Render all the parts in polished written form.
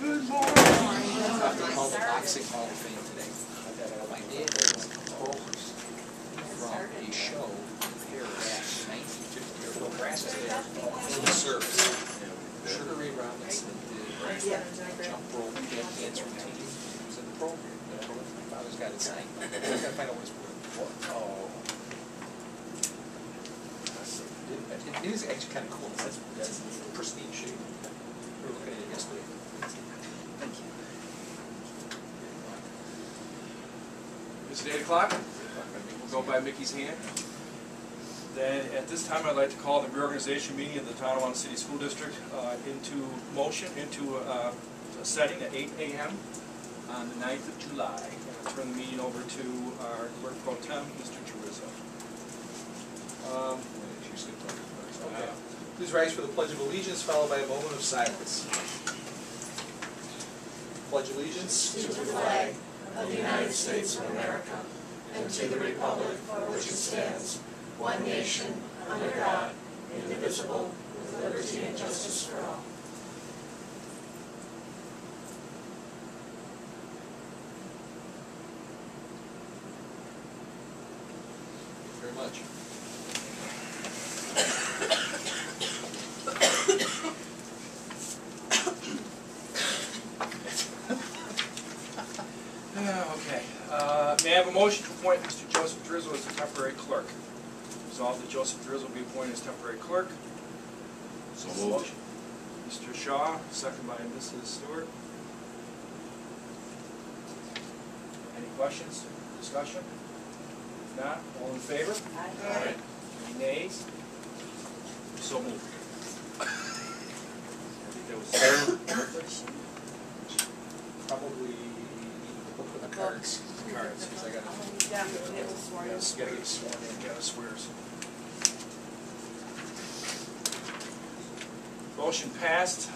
Good morning. They call the Boxing Hall of Fame today. My dad was composed from a show in Paris in 1950. Little brass there for the service. Sugar Ray Robinson did jump rope dance routine. He was in the program. My father's got it signed. I gotta find out what it's for. Oh. It is actually kind of cool. That's pristine shape. We were looking at it yesterday. Thank you. It's 8 o'clock. We'll go by Mickey's hand. Then at this time, I'd like to call the reorganization meeting of the Tonawanda City School District into a setting at 8 a.m. on the 9th of July. I'll turn the meeting over to our clerk pro tem, Mr. Chorizo. Okay. Please rise for the Pledge of Allegiance, followed by a moment of silence. Pledge allegiance to the flag of the United States of America and to the republic for which it stands, one nation, under God, indivisible, with liberty and justice for all. Thank you very much. Okay. May I have a motion to appoint Mr. Joseph Drizzle as the temporary clerk? Resolved that Joseph Drizzle be appointed as temporary clerk. So moved. Mr. Shaw, second by Mrs. Stewart. Any questions, discussion? If not, all in favor? Aye. Any nays? So moved. I think that was Probably we'll put the cards, because I got to Yeah, it was sworn in. get sworn in. gotta swear. Motion passed.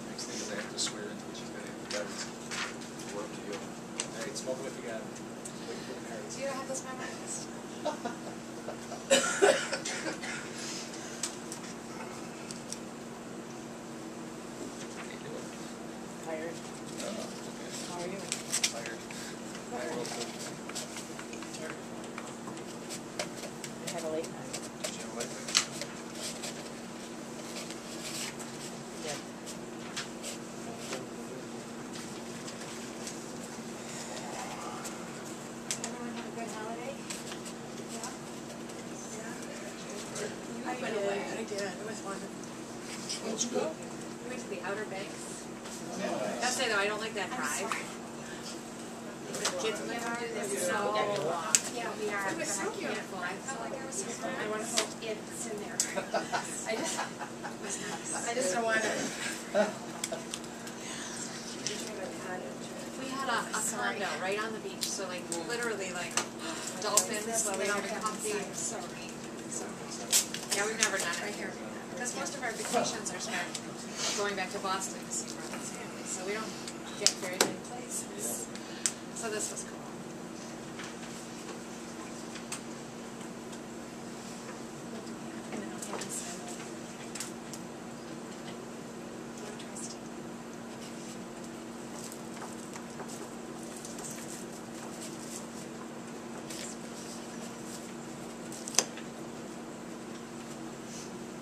Next thing is I have to swear into what you've got to have the cards. We're up to you. All right, smoke them if you got them. Wait for the cards. Do you have this memorized? Tired. Okay. How are you? Fired. I had a late night. Did you have a light? Yeah. Everyone have a good holiday? Yeah? Yeah? I did. It was wonderful. That's good. We went to the Outer Banks. I have to say though, I don't like that drive. The kids in the car, it's so long. Yeah, we are. It was so beautiful. I felt like I was so fun. I want to hold it's in there. I just don't want to. We had a condo right on the beach, so like literally like dolphins swimming over coffee. So great. So yeah, we've never done it right here because most of our vacations are spent going back to Boston to see Robin's family, so we don't get very many places. So this was cool.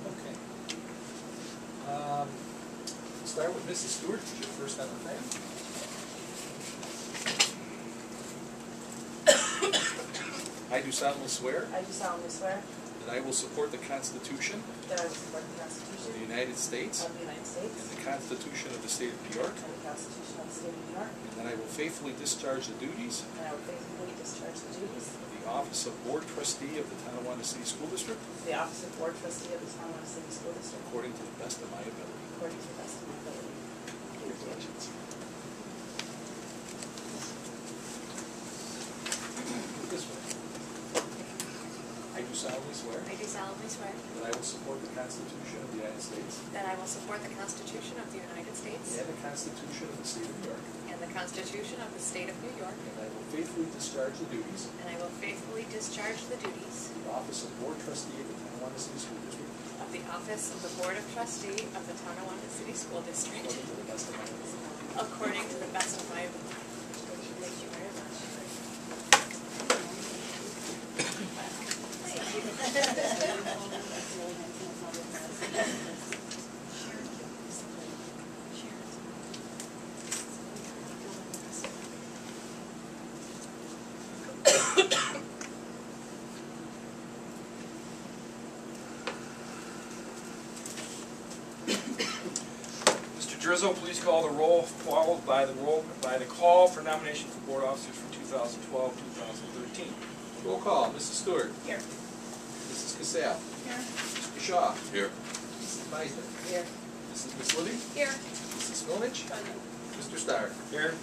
Okay. Start with Mrs. Stewart, who's your first on the thing. I do solemnly swear I do solemnly swear that I will support the Constitution that I will support the of Constitution the United States of the United States and the Constitution of the State of New York, and the Constitution of the State of New York, and that I will faithfully discharge the duties and I will faithfully discharge the duties of the office of Board Trustee of the Tonawanda City School District of the office of Board Trustee of the Tonawanda City School District according to the best of my ability. according to the best of my ability. Congratulations. This way. I do solemnly swear I do solemnly swear that I will support the Constitution of the United States that I will support the Constitution of the United States and the Constitution of the State of New York, and the Constitution of the State of New York, and I will faithfully discharge the duties and I will faithfully discharge the duties of the office of Board Trustee of the Tonawanda City School District The of the office of the Board of Trustee of the Tonawanda City School District according to the best of my ability. Thank you very much. Mr. Drizzo, please call the roll, followed by the call for nomination for board officers for 2012-2013. Roll call, Mrs. Stewart. Here. Mrs. Casale. Here. Mr. Shaw. Here. Mrs. Meisner. Here. Mrs. Mislivy. Here. Mrs. Milnich. Mr. Starr. Here.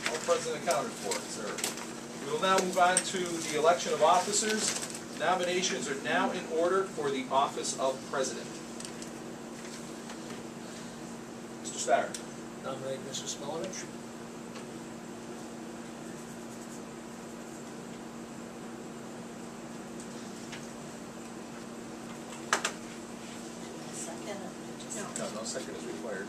All present and accounted for, sir. We will now move on to the election of officers. Nominations are now in order for the office of president. Mr. Starr. Nominate Mrs. Smolovich. No second is required.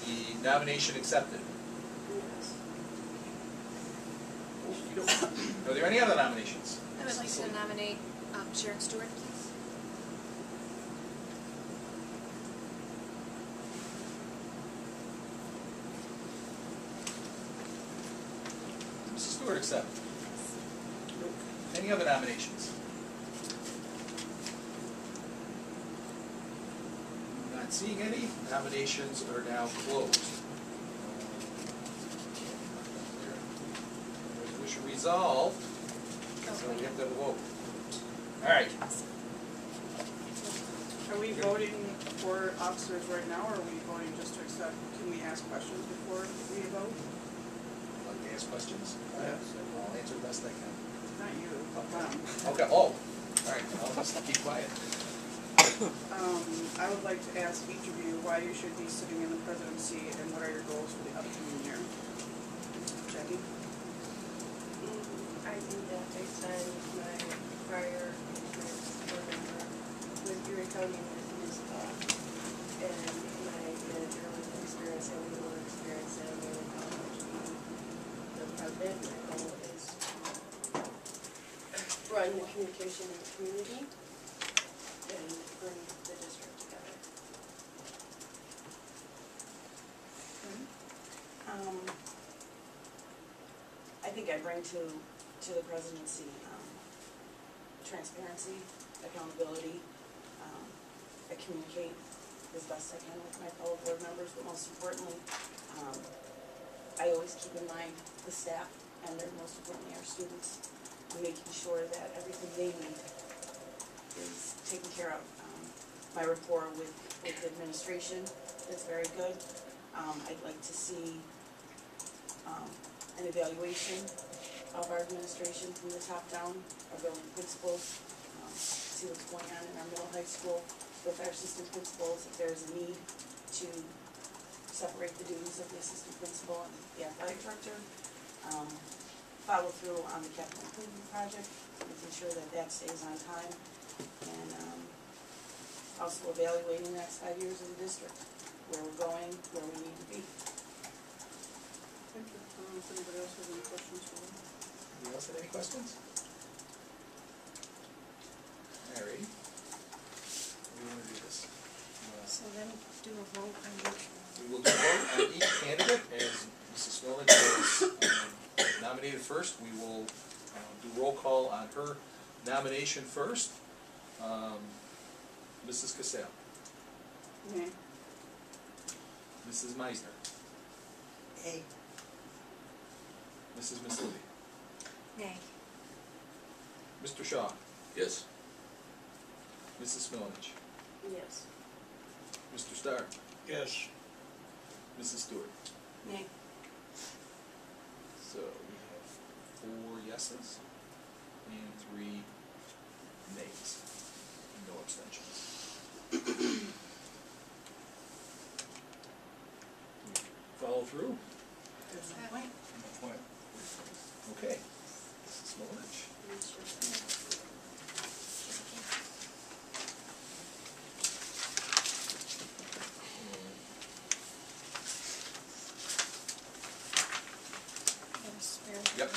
The nomination accepted. Are there any other nominations? I would like to nominate Sharon Stewart, please. Mrs. Stewart, accept. Any other nominations? Not seeing any. Nominations are now closed. We should resolve, so we have to have a vote. All right. Are we voting for officers right now, or are we voting just to accept? Can we ask questions before we vote? Like to ask questions? Yes. I'll answer the best I can. Not you, but them. Okay, all right, I'll just keep quiet. I would like to ask each of you why you should be sitting in the presidency and what are your goals for the upcoming year? Jackie? I think that based on my prior experience as a board member with Erie County Municipal and my managerial experience and legal experience and Erie College being the president, my goal is to run the communication in the community and bring the district together. I think I bring to the presidency transparency, accountability. I communicate as best I can with my fellow board members, but most importantly, I always keep in mind the staff and then most importantly our students, and making sure that everything they need is taken care of. My rapport with the administration is very good. I'd like to see an evaluation of our administration from the top down, our building principals, see what's going on in our middle high school with our assistant principals, if there's a need to separate the duties of the assistant principal and the athletic director. Follow through on the capital improvement project, making sure that that stays on time, and also evaluating the next 5 years of the district, where we're going, where we need to be. Thank you. I don't know if anybody else has any questions for me. Anybody else have any questions? All right. How do you want to do this? So then do a vote on each. We will do a vote on each candidate, as Mrs. Smolin is nominated first. We will do roll call on her nomination first. Mrs. Casale. Nay. Mrs. Meisner. Nay. Mrs. Mislivy. Nay. Mr. Shaw. Yes. Mrs. Smilovich. Yes. Mr. Starr. Yes. Mrs. Stewart. Nay. So we have 4 yeses and 3 nays. No abstentions. Follow through? There's no point. Okay. Smolenich. Yep.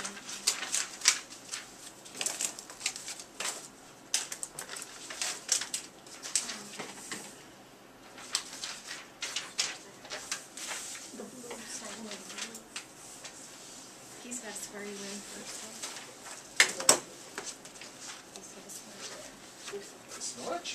The blue sign is blue. He's got to swear you in first. He's got to swear you in. Smolenich.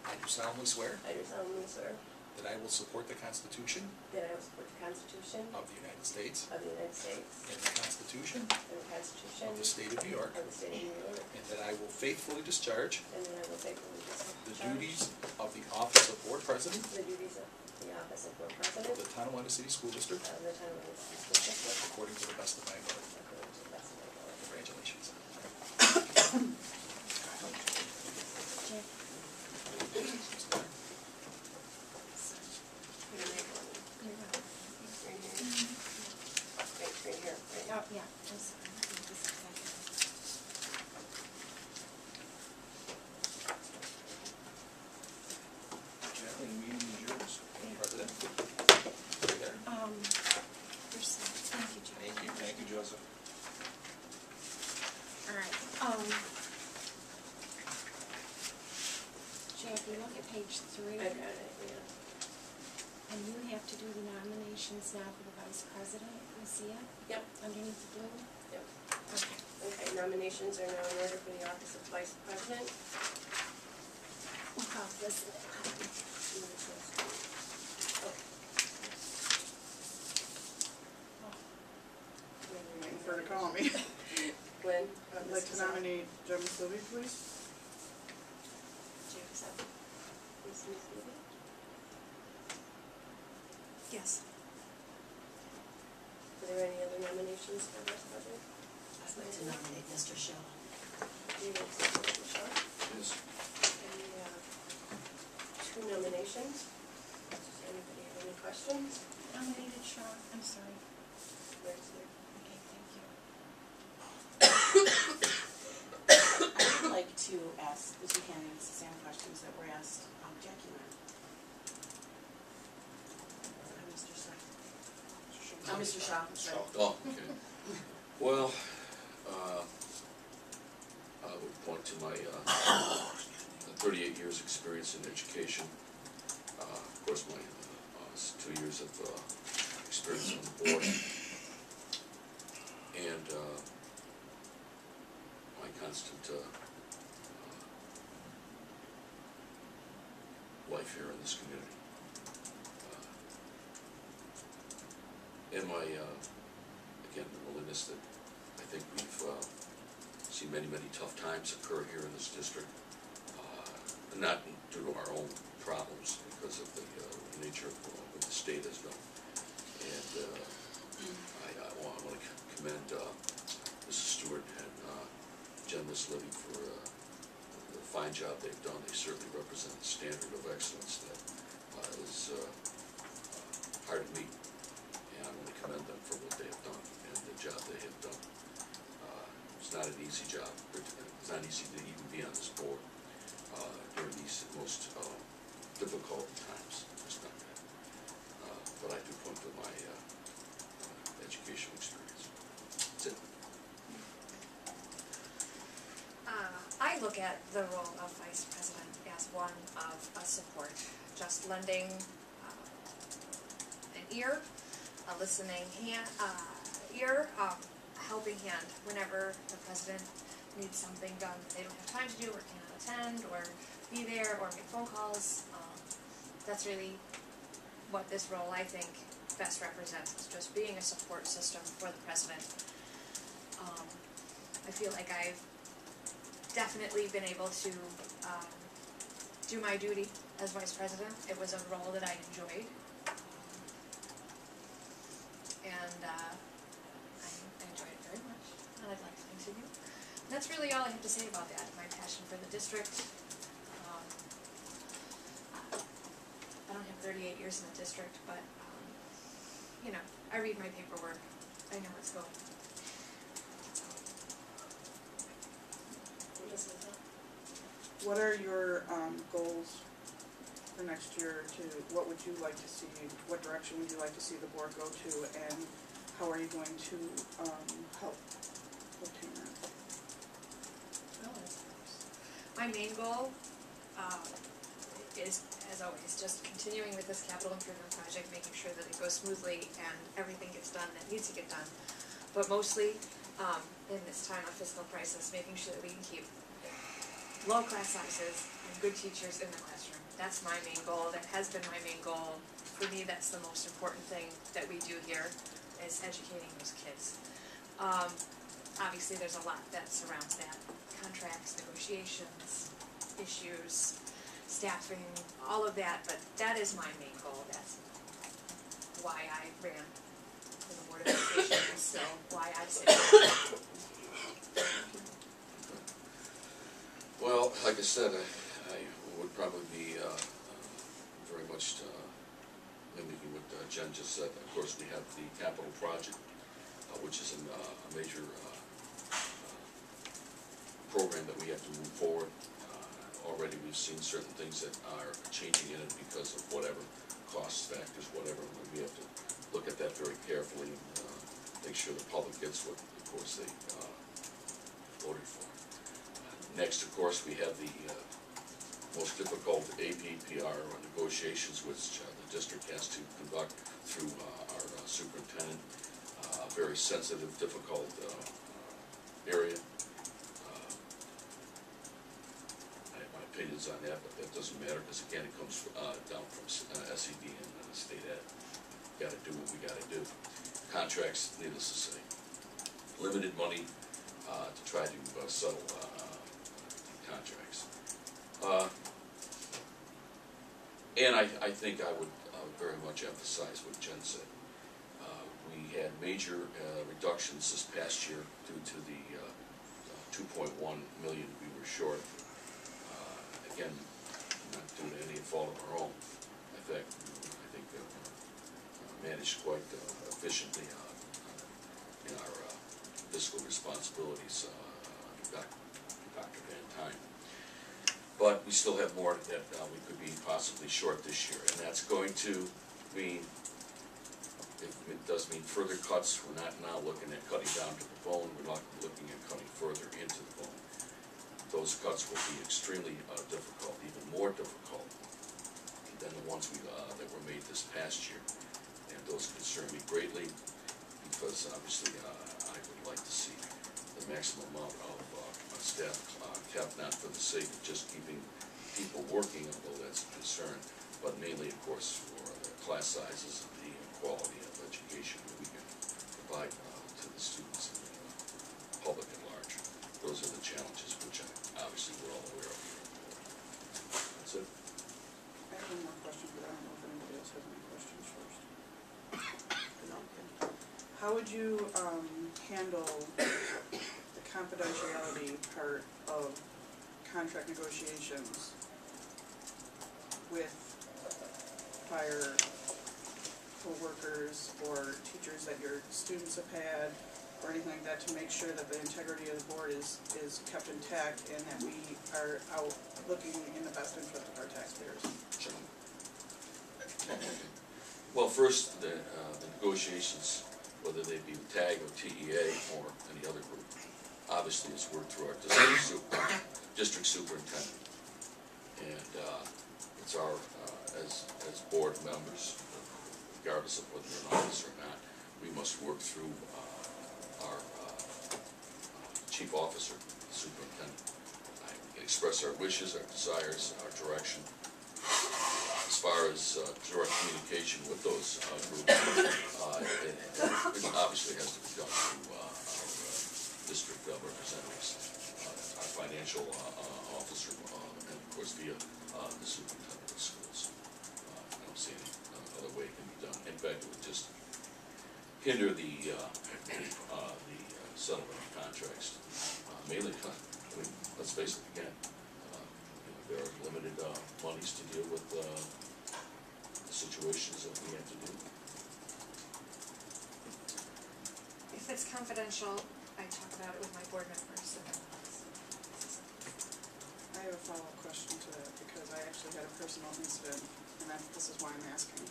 I do solemnly swear I do solemnly swear that I will support the Constitution that I will support the Constitution of the United States of the United States and the Constitution and the Constitution of the State of New York, of the State of New York, and that I will faithfully discharge and that I will faithfully the discharge duties of the office of Board President the duties of the office of Board of President the Tonawanda City School District of the Town of City School District according to the best of my ability. according to the best of my ability. Congratulations. Right here, right Oh, yeah, I'm sorry. Just a second. Kathleen, meeting is yours. President. Right there. You're set. Thank you, Joe. Thank you, Joseph. All right. Jackie, look at page 3. I got it, yeah. And you have to do the nominations now for the vice president. You see it? Yep. Underneath the blue? Yep. Okay. Okay, nominations are now in order for the office of Vice President. We'll call this. Waiting for her to call me. Glenn? I'd like to nominate Jem Sylvie, please. Do you accept? Ms. Levy? Yes. Are there any other nominations for Vice President? I'd like to nominate Mr. Shaw. Do you accept Mr. Shaw? Yes. And we have 2 nominations. Does anybody have any questions? Nominated Shaw. I'm sorry. Where's the? Okay, thank you. I would like to ask the two candidates the same questions that were asked Jackie and I. Mr. Shaw. Mr. Shaw, I'm sorry. Oh, okay. Well, I would point to my 38 years experience in education. Of course, my 2 years of experience on the board. And my constant life here in this community. And my, again, the willingness that I think we've seen many, many tough times occur here in this district, not due to our own problems, because of the nature of what the state has done. And I want to commend Mrs. Stewart and Jen Levy for the fine job they've done. They certainly represent the standard of excellence that is hard to meet. And I want to commend them for what they have done and the job they have done. It's not an easy job. It's not easy to even be on this board during these most difficult times. It's not that. But I do point to my educational experience. That's it. I look at the role of vice president as one of a support, just lending an ear, a listening hand, ear, a helping hand whenever the president needs something done that they don't have time to do or cannot attend or be there or make phone calls. That's really what this role, I think, best represents, is just being a support system for the president. I feel like I've definitely been able to do my duty as vice president. It was a role that I enjoyed. And I enjoyed it very much, and I'd like to continue. And that's really all I have to say about that, my passion for the district. I don't have 38 years in the district, but you know, I read my paperwork, I know what's going. What are your goals for next year what would you like to see, what direction would you like to see the board go to, and how are you going to help obtain that? My main goal is, as always, just continuing with this capital improvement project, making sure that it goes smoothly and everything gets done that needs to get done. But mostly, in this time of fiscal crisis, making sure that we can keep low class sizes and good teachers in the classroom. That's my main goal. That has been my main goal. For me, that's the most important thing that we do here, is educating those kids. Obviously, there's a lot that surrounds that. Contracts, negotiations, issues, staffing, all of that, but that is my main goal. That's why I ran for the Board of Education, and still why I sit here. Well, like I said, I would probably be very much mimicking what Jen just said. Of course, we have the capital project, which is a major program that we have to move forward. Already we've seen certain things that are changing in it because of whatever cost factors, whatever. We have to look at that very carefully and make sure the public gets what, of course, they voted for. Next, of course, we have the most difficult APPR negotiations, which the district has to conduct through our superintendent. Very sensitive, difficult area. I have my opinions on that, but that doesn't matter because, again, it comes down from SED and state ed. Got to do what we got to do. Contracts, needless to say. Limited money to try to settle contracts. And I think I would very much emphasize what Jen said. We had major reductions this past year due to the 2.1 million we were short. Again, not due to any fault of our own. In fact, I think managed quite efficiently in our fiscal responsibilities. Dr. Van Time. But we still have more that we could be possibly short this year, and that's going to mean, if it does mean further cuts, we're not now looking at cutting down to the bone, we're not looking at cutting further into the bone. Those cuts will be extremely difficult, even more difficult than the ones that were made this past year, and those concern me greatly because obviously I would like to see the maximum amount of staff kept, not for the sake of just keeping people working, although that's a concern, but mainly, of course, for the class sizes and the quality of education that we can provide to the students and the public at large. Those are the challenges which obviously we're all aware of. That's it. I have one more question, but I don't know if anybody else has any questions first. No. How would you handle the confidentiality part of contract negotiations with prior co-workers or teachers that your students have had or anything like that, to make sure that the integrity of the board is kept intact and that we are out looking in the best interest of our taxpayers? Sure. Well, first, the negotiations, whether they be TAG or TEA or any other group, obviously is worked through our district superintendent. And it's our, as board members, regardless of whether you're in office or not, we must work through our chief officer, the superintendent. We can express our wishes, our desires, our direction. As far as direct communication with those groups, it obviously has to be done through our district representatives, our financial officer, and of course via the superintendent of schools. I don't see any other way it can be done. In fact, it would just hinder the settlement of contracts. Mainly, I mean, let's face it again, there are limited monies to deal with the situations that we have to do. it's confidential, I talk about it with my board members. I have a follow-up question to that, because I actually had a personal incident, and this is why I'm asking.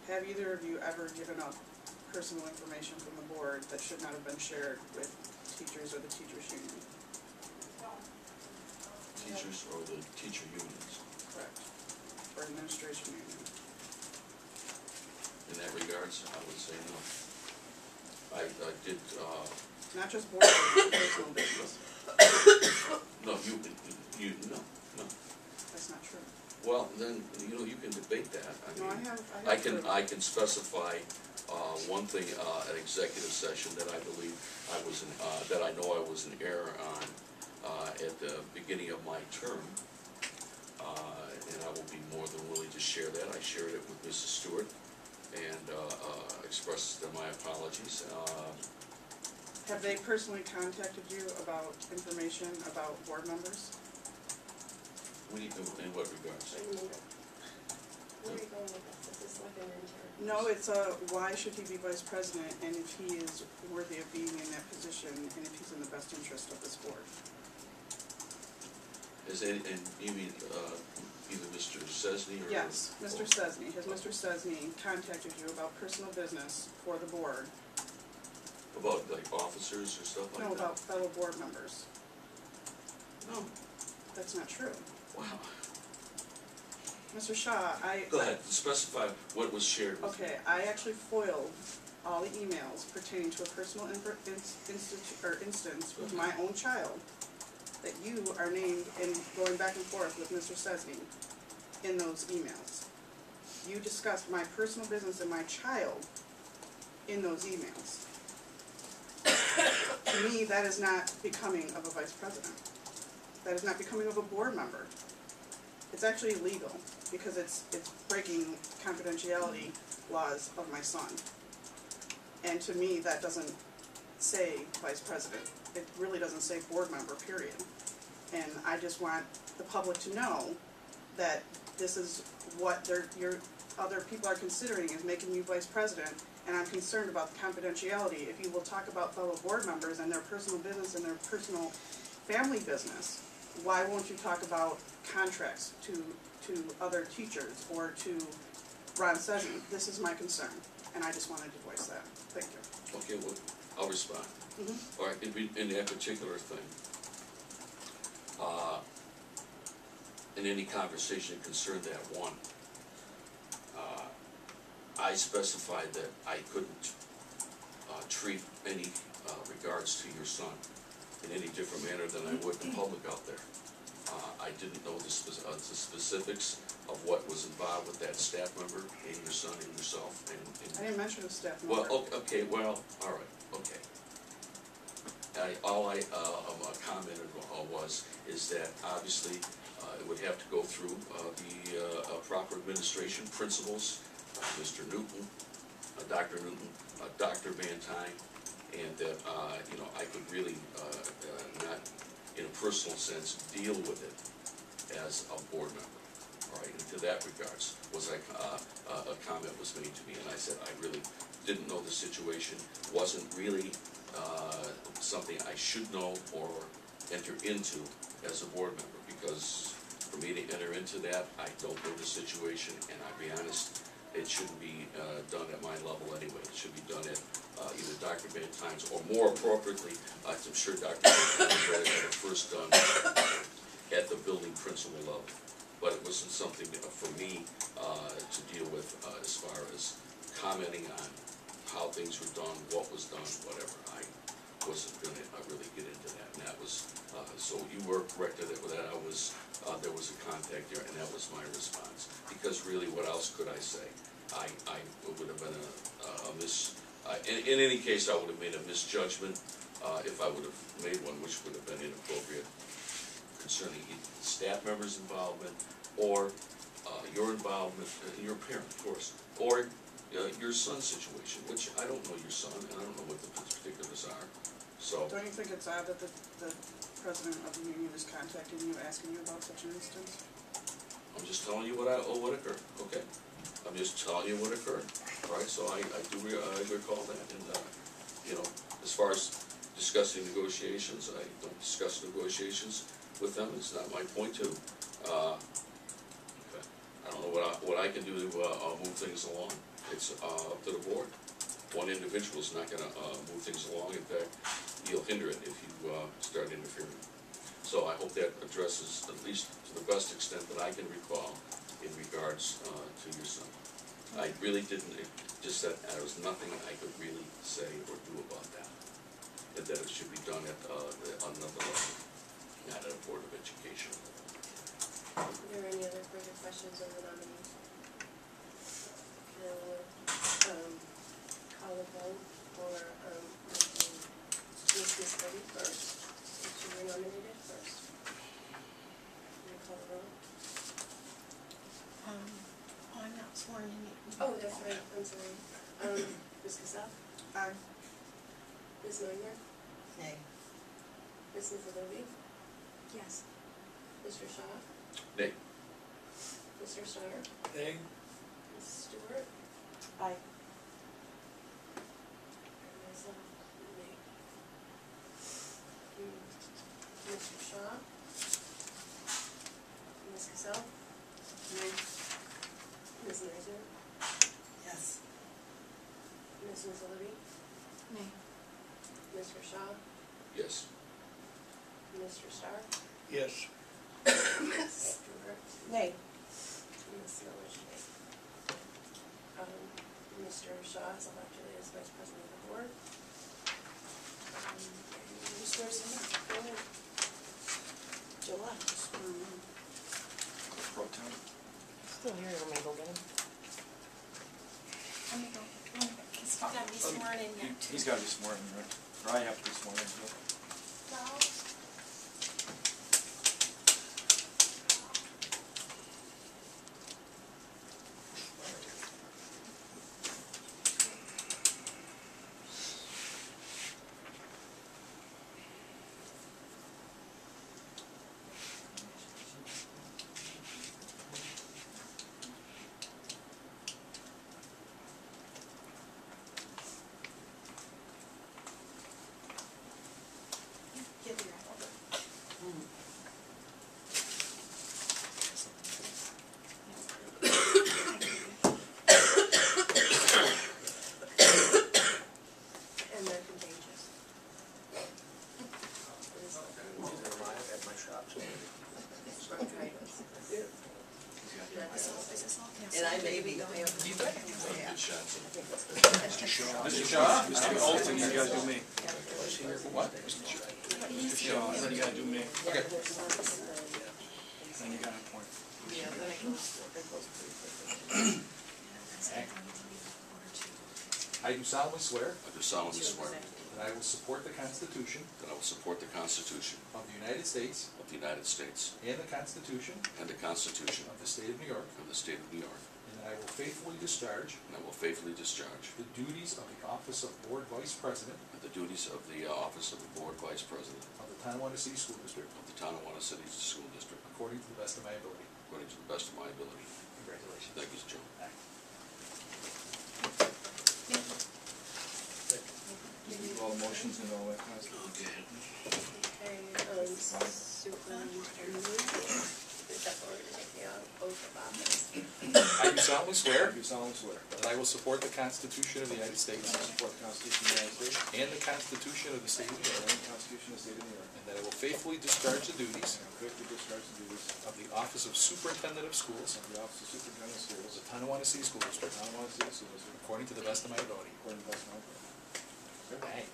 Have either of you ever given up personal information from the board that should not have been shared with teachers or the teachers union? Teachers or the teacher unions. Correct. Or administration union? In that regards, I would say no. I did, Not just board business, personal business. no, no. That's not true. Well, then, you can debate that. No, I mean, I have proof. I can specify, one thing, an executive session that I believe that I know I was in error on, at the beginning of my term. And I will be more than willing to share that. I shared it with Mrs. Stewart and, expressed my apologies. Have they personally contacted you about information about board members? In what regards? Where are you going with this? This is like an intern. No, it's why should he be vice president, and if he is worthy of being in that position, and if he's in the best interest of this board. And you mean, either Mr. Cesny or? Yes, Mr. Cesny. Has Mr. Cesny contacted you about personal business for the board? About like officers or stuff like that? No, about fellow board members. No. That's not true. Wow. Mr. Shaw, Go ahead, specify what was shared with me. Okay, I actually foiled all the emails pertaining to a personal instance with my own child that you are named in going back and forth with Mr. Cesny in those emails. You discussed my personal business and my child in those emails. To me, that is not becoming of a vice president. That is not becoming of a board member. It's actually illegal because it's breaking confidentiality laws of my son. And to me, that doesn't say vice president. It really doesn't say board member, period. And I just want the public to know that this is what your other people are considering is making you vice president, and I'm concerned about the confidentiality. If you will talk about fellow board members and their personal business and their personal family business, why won't you talk about contracts to other teachers or to Ron Cesny? This is my concern, and I just wanted to voice that. Thank you. Okay, well, I'll respond. All right, in that particular thing, in any conversation concerned that one, I specified that I couldn't treat any regards to your son in any different manner than I would the public out there. I didn't know the specifics of what was involved with that staff member and your son and yourself. I didn't mention the staff member. Well, okay, well, all right, okay. All I commented is that obviously it would have to go through the proper administration principles, Mr. Newton, Dr. Newton, Dr. Van Tine, and that I could really not, in a personal sense, deal with it as a board member. All right, and to that regards, a comment was made to me, and I said I really didn't know the situation, wasn't really something I should know or enter into as a board member, because for me to enter into that, I don't know the situation, and I'll be honest, it shouldn't be done at my level anyway. It should be done at either Dr. Van Tine's, or more appropriately, I'm sure Dr. Van Tine had it first done at the building principal level. But it wasn't something for me to deal with as far as commenting on how things were done, what was done, whatever. I wasn't going to really get into that, and that was so you were corrected that there was a contact there, and that was my response. Because really, what else could I say? I would have been in any case, I would have made a misjudgment if I would have made one, which would have been inappropriate concerning staff members' involvement or your involvement, your parent, of course, or your son's situation, which I don't know your son, and I don't know what the particulars are. So, Don't you think it's odd that the president of the union is contacting you, asking you about such an instance? I'm just telling you what occurred, okay? I'm just telling you what occurred, right? So I recall that, and, you know, as far as discussing negotiations, I don't discuss negotiations with them, it's not my point to. I don't know what I can do to, move things along, it's, up to the board. One individual is not gonna, move things along, in fact, you'll hinder it if you, start interfering. So I hope that addresses, at least to the best extent that I can recall, in regards, to your son. I really didn't, just that there was nothing I could really say or do about that. And that it should be done at, another level, not at a Board of Education. Are there any other further questions on the nominees? Call a vote for, Ms. Levy first, since you were nominated first. Can you call the roll? I'm not sworn in yet. Oh, that's right, I'm sorry. Ms. Cassell? Aye. Ms. Neuer? Nay. Ms. Levy? Yes. Mr. Shaw? Nay. Mr. Starr? Nay. Ms. Stewart? Aye. And myself, nay. Mr. Shaw? Ms. Cassell? Nay. Ms. Neuer? Yes. Ms. Levy? Nay. Mr. Shaw? Yes. Mr. Starr? Yes. Ms. Stewart? Nay. Ms. Miller? Nay. Mr. Shaw is elected as Vice President of the Board. You swear someone? Go ahead. July. Pro tem. Still here, you want me to go get him? Let me go. He's got to be sworn in yet. He's gotta be sworn in, right? Or I have to be sworn in, too. Give me your elbow. And they're contagious. At my shop, so. Bronchitis. Is this all? And I may be going. Good shot. Mr. Shaw? Mr. Olson, you gotta do me. What? Mr. Shaw, then you gotta do me. Okay. Then you gotta appoint. Yeah, then it goes pretty quickly. I do solemnly swear I do solemnly swear that I will support the Constitution that I will support the Constitution of the United States of the United States and the Constitution and the Constitution of the State of New York, of the State of New York, and that I will faithfully discharge and I will faithfully discharge the duties of the office of Board Vice President the duties of the office of the Board Vice President of the Tonawanda City School District of the Tonawanda City School District according to the best of my ability. according to the best of my ability. Congratulations. Thank you, Joe. You do all motions and all that kind of stuff. Okay. Okay, superintendent, step forward to take the oath of office. I do solemnly swear I do solemnly swear that I will support the Constitution of the United States that I will support the Constitution of the United States and the Constitution of the State of New and York, the Constitution of the State of New York, and that I will faithfully discharge the duties and I will faithfully discharge the duties of the office of Superintendent of Schools of the Office of Superintendent of of Schools the Tonawanda City School of the District Tonawanda City School District according to the best of my ability. according to the best of my ability. Okay.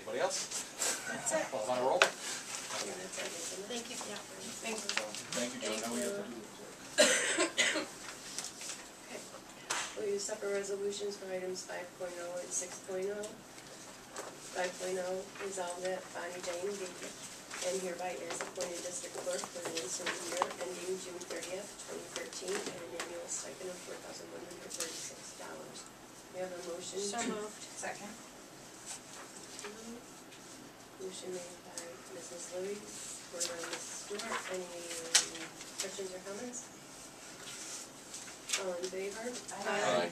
Anybody else? That's it. Well, on a roll? Yeah, that's it, isn't it? Thank you, yeah. Thank you. Thank you, Joe. Now we have to do this. Okay. We'll use separate resolutions for items 5.0 and 6.0. 5.0, resolve that Bonnie Jane be and hereby is appointed district clerk for the ensuing year ending June 30th, 2013, at an annual stipend of $4,136. We have a motion. So moved. Second. Motion made by Mrs. Louis, supported by Mrs. Stewart. Any questions or comments? All in favor? Aye.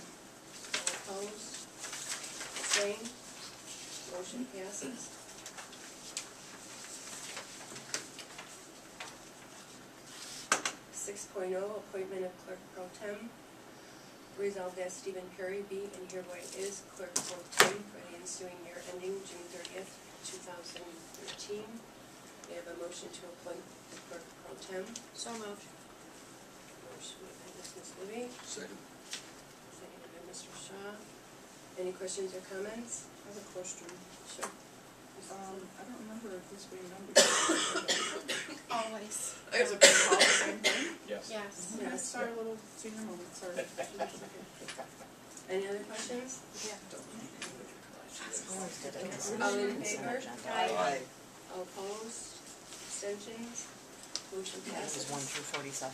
All opposed? Same. Motion passes. 6.0, appointment of clerk pro tem. Resolved that Stephen Perry be and hereby is clerk pro tem for the ensuing year ending June 30th, 2013. May I have a motion to appoint the clerk pro tem? So moved. Motion made by Ms. Libby, Second. seconded by Mr. Shaw. Any questions or comments? I have a question. Sure. I don't remember if this being done before. Always. Is it being called the same thing? Yes. Yes. Yes. Sorry, a little senior moment, sorry. Any other questions? Yeah. All in favor? Aye. All opposed? Abstentions? Motion passes. 1 through 47.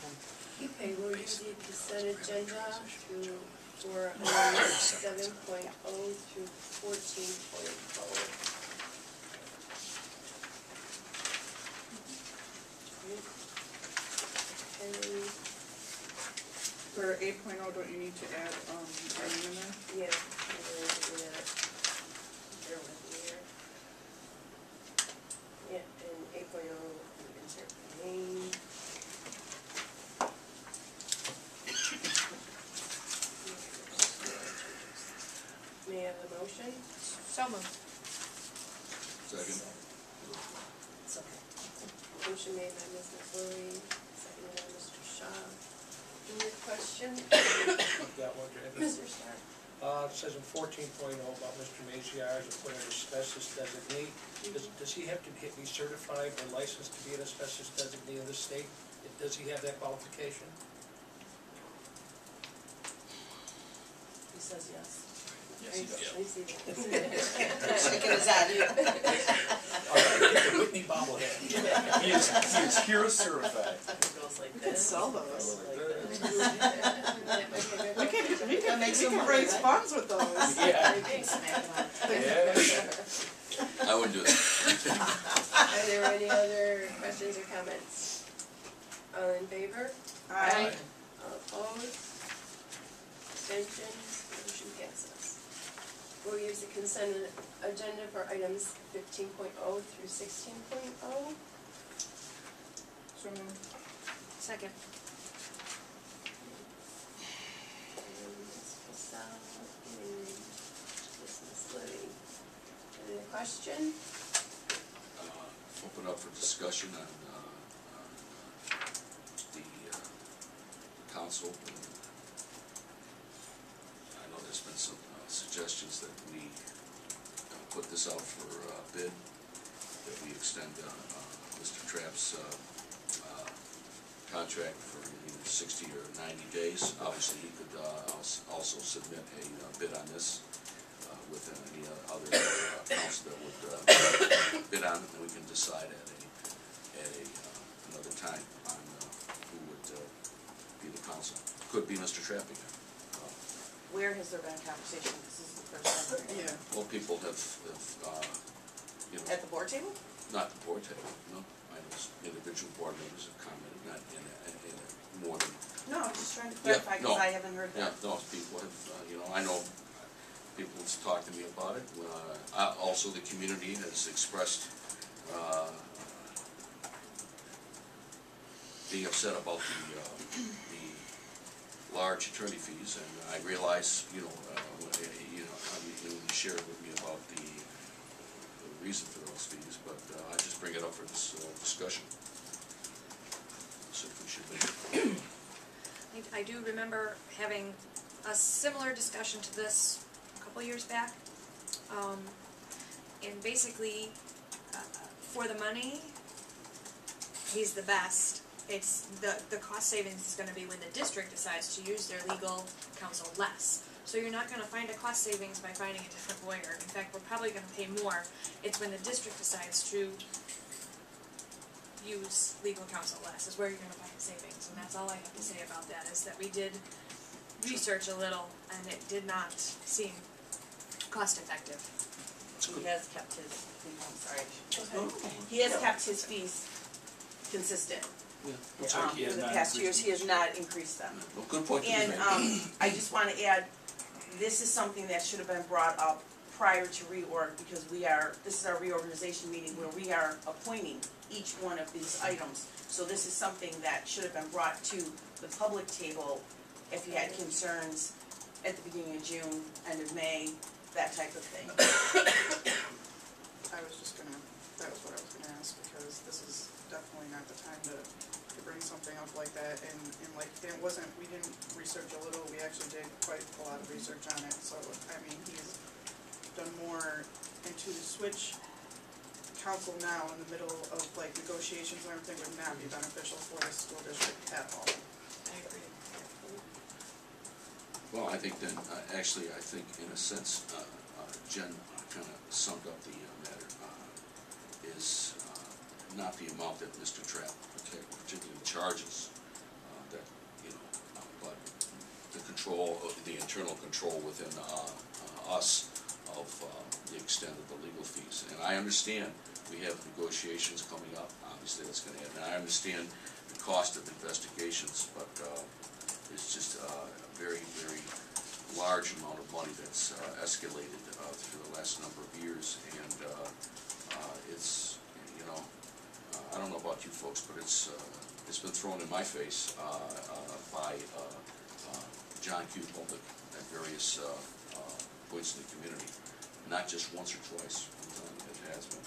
Okay, we'll use the consent agenda for items 7.0 through 14.0. Okay, For 8.0, don't you need to add, our name in there? yeah, I'm going to do that. Bear with me here. Yeah, and 8.0, we can insert the name. May I have a motion? So moved. Second. It's okay. Motion made by Ms. McClory, seconded by Mr. Shaw. Any question? Got one, David. Mr. Shaw? It says in 14.0 about Mr. Maziarz, appointed asbestos designee. Does he have to be certified or licensed to be an asbestos designee in the state? Does he have that qualification? He says yes. Yes, he does. I see that. Shaking his head. All right, Whitney bobblehead. He is here certified. It goes like We could this. sell those. Okay, good. We can raise funds with those. Yeah. Okay. Yeah. I wouldn't do that. Are there any other questions or comments? All in favor? Aye. All opposed? Abstentions? Motion passes. We'll use the consent agenda for items 15.0 through 16.0. So moved. Second. Ms. Casal and Ms. Liddy. Any question? Open up for discussion on the council. I know there's been some suggestions that we put this out for bid, that we extend Mr. Trapp's contract for either 60 or 90 days. Obviously, he could also submit a bid on this with any other council that would bid on it, and we can decide at another time on who would be the council. Could be Mr. Trapp again. Where has there been conversation? This is the first time. I'm hearing it. Yeah. Well, people have At the board table? not the board table, no. I know individual board members have commented, not in more than, No, I'm just trying to Yeah, clarify no. because I haven't heard yeah, that. no, people have, I know people have talked to me about it. Also, the community has expressed being upset about the large attorney fees, and I realize, when you shared with me about the reason for those fees, but I just bring it up for this discussion. So if we should I do remember having a similar discussion to this a couple years back. And basically, for the money, he's the best. It's the cost savings is going to be when the district decides to use their legal counsel less. So you're not going to find a cost savings by finding a different lawyer. In fact, we're probably going to pay more. It's when the district decides to use legal counsel less is where you're going to find the savings. And that's all I have to say about that, is that we did research a little, and it did not seem cost effective. He has kept his, I'm sorry. Okay. He has kept his fees consistent. Looks like he has in the not past years, increased he has not increased them. Well, good point to be And, made. I just wanna add, this is something that should have been brought up prior to reorg, because this is our reorganization meeting where we are appointing each one of these items. So this is something that should have been brought to the public table if you had concerns at the beginning of June, end of May, that type of thing. I was just gonna, that was what I was gonna ask, because this is definitely not the time to bring something up like that, and like, it wasn't, we didn't research a little, we actually did quite a lot of research on it, so, I mean, he's done more, and to switch council now in the middle of like negotiations and everything would not be beneficial for the school district at all. I agree. Well, I think then, actually, I think in a sense, Jen kind of summed up the matter, is not the amount that Mr. Trapp particularly charges, that, you know, but the control, the internal control within us of the extent of the legal fees. And I understand we have negotiations coming up, obviously that's going to happen. And I understand the cost of investigations, but it's just a very, very large amount of money that's escalated through the last number of years, and it's, you know, I don't know about you folks, but it's been thrown in my face by John Q. Public at various points in the community, not just once or twice. It has been,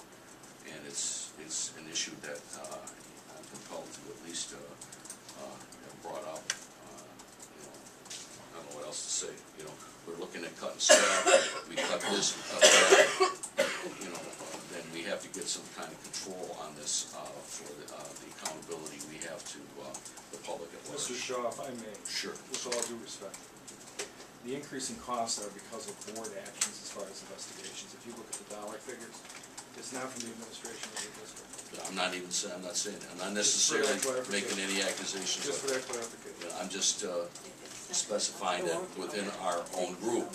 and it's an issue that I'm compelled to at least have brought up. I don't know what else to say. You know, we're looking at cutting staff. We cut this, we cut that. You know, then we have to get some kind of control on this for the accountability we have to the public at large. Mr. Shaw, if I may. Sure. With all due respect, the increase in costs are because of board actions as far as investigations. If you look at the dollar figures, it's not from the administration of the district. I'm not even saying. I'm not saying. I'm not necessarily making any accusations. Just for that clarification. I'm just specifying that within our own group,